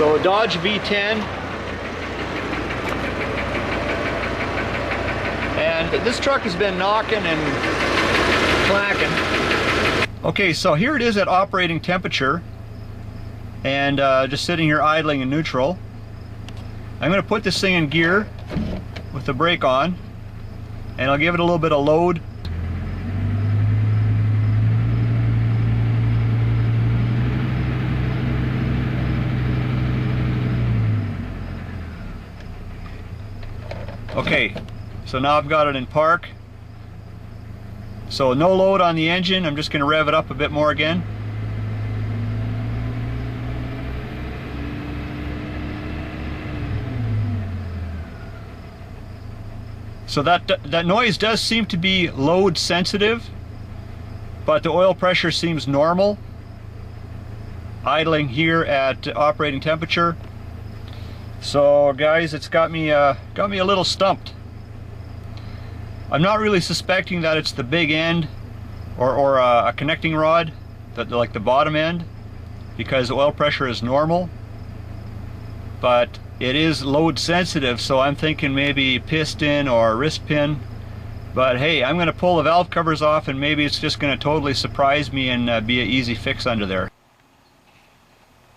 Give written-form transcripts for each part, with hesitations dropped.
So Dodge V10, and this truck has been knocking and clacking. Okay, so here it is at operating temperature, and just sitting here idling in neutral. I'm going to put this thing in gear with the brake on, and I'll give it a little bit of load. Okay, so now I've got it in park. So no load on the engine. I'm just going to rev it up a bit more again. So that noise does seem to be load sensitive, but the oil pressure seems normal idling here at operating temperature. So guys, it's got me a little stumped. I'm not really suspecting that it's the big end or a connecting rod, like the bottom end, because the oil pressure is normal, but it is load sensitive, so I'm thinking maybe piston or wrist pin. But hey, I'm going to pull the valve covers off, and maybe it's just going to totally surprise me and be an easy fix under there.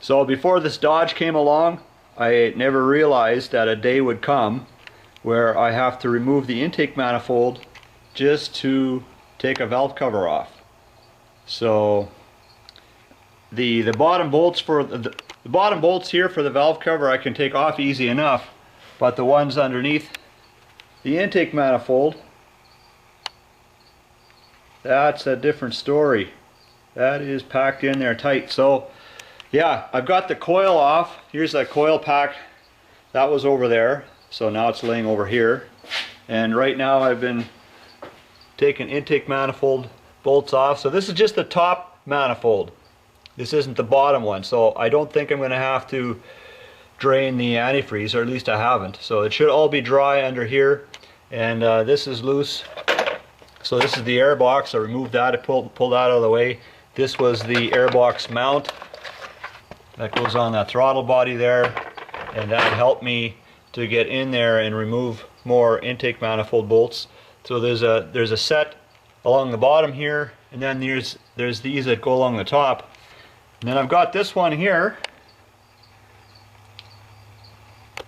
So before this Dodge came along, I never realized that a day would come where I have to remove the intake manifold just to take a valve cover off. So the bottom bolts for the bottom bolts here for the valve cover I can take off easy enough, but the ones underneath the intake manifold, that's a different story. That is packed in there tight. So yeah, I've got the coil off. Here's that coil pack that was over there, so now it's laying over here. And right now I've been taking intake manifold bolts off. So this is just the top manifold. This isn't the bottom one, so I don't think I'm going to have to drain the antifreeze, or at least I haven't. So it should all be dry under here, and this is loose. So this is the air box. I removed that, I pulled that out of the way. This was the air box mount that goes on that throttle body there, and that helped me to get in there and remove more intake manifold bolts. So there's a set along the bottom here, and then there's these that go along the top. And then I've got this one here.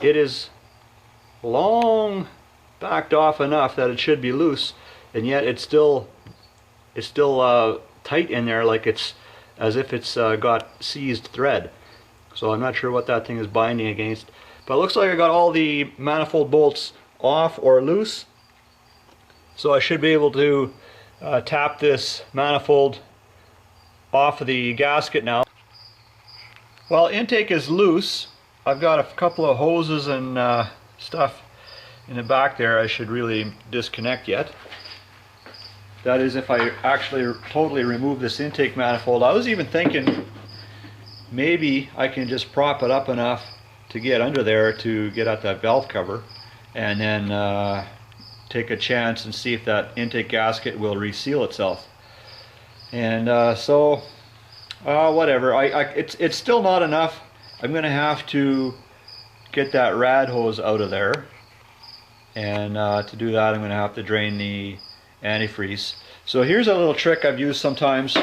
It is long backed off enough that it should be loose, and yet it's still tight in there, like it's as if it's got seized thread. So I'm not sure what that thing is binding against, but it looks like I got all the manifold bolts off or loose. So I should be able to tap this manifold off of the gasket now. While intake is loose, I've got a couple of hoses and stuff in the back there I should really disconnect yet. That is, if I actually totally remove this intake manifold. I was even thinking maybe I can just prop it up enough to get under there to get at that valve cover, and then take a chance and see if that intake gasket will reseal itself. And whatever. It's still not enough. I'm going to have to get that rad hose out of there, and to do that I'm going to have to drain the antifreeze. So here's a little trick I've used sometimes.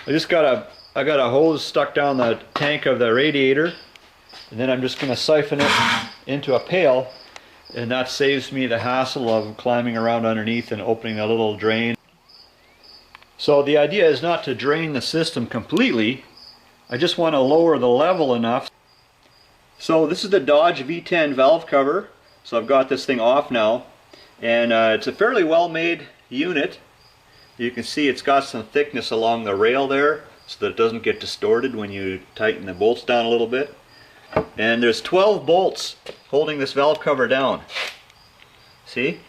I got a hose stuck down the tank of the radiator, and then I'm just going to siphon it into a pail, and that saves me the hassle of climbing around underneath and opening a little drain. So the idea is not to drain the system completely. I just want to lower the level enough. So this is the Dodge V10 valve cover. So I've got this thing off now, and it's a fairly well made unit. You can see it's got some thickness along the rail there, so that it doesn't get distorted when you tighten the bolts down a little bit. And there's 12 bolts holding this valve cover down. See?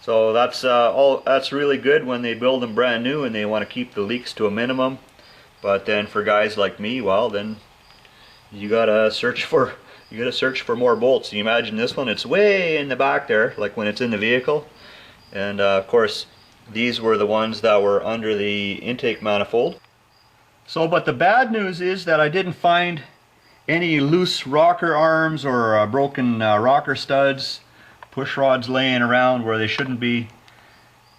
So that's really good when they build them brand new and they want to keep the leaks to a minimum. But then for guys like me, well, then you gotta search for more bolts. You imagine this one, it's way in the back there, like when it's in the vehicle. And of course, these were the ones that were under the intake manifold. So, but the bad news is that I didn't find any loose rocker arms or broken rocker studs, push rods laying around where they shouldn't be.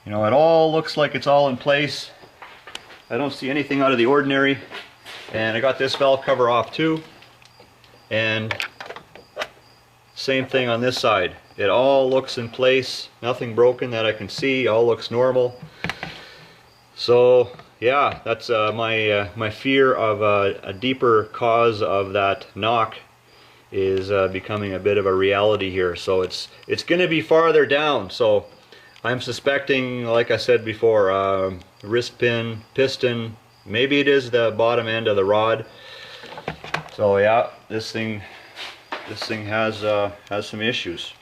You know, it all looks like it's all in place. I don't see anything out of the ordinary. And I got this valve cover off too. And same thing on this side. It all looks in place. Nothing broken that I can see. All looks normal. So yeah, that's my fear of a deeper cause of that knock is becoming a bit of a reality here. So it's going to be farther down. So I'm suspecting, like I said before, wrist pin, piston. Maybe it is the bottom end of the rod. So yeah, this thing has some issues.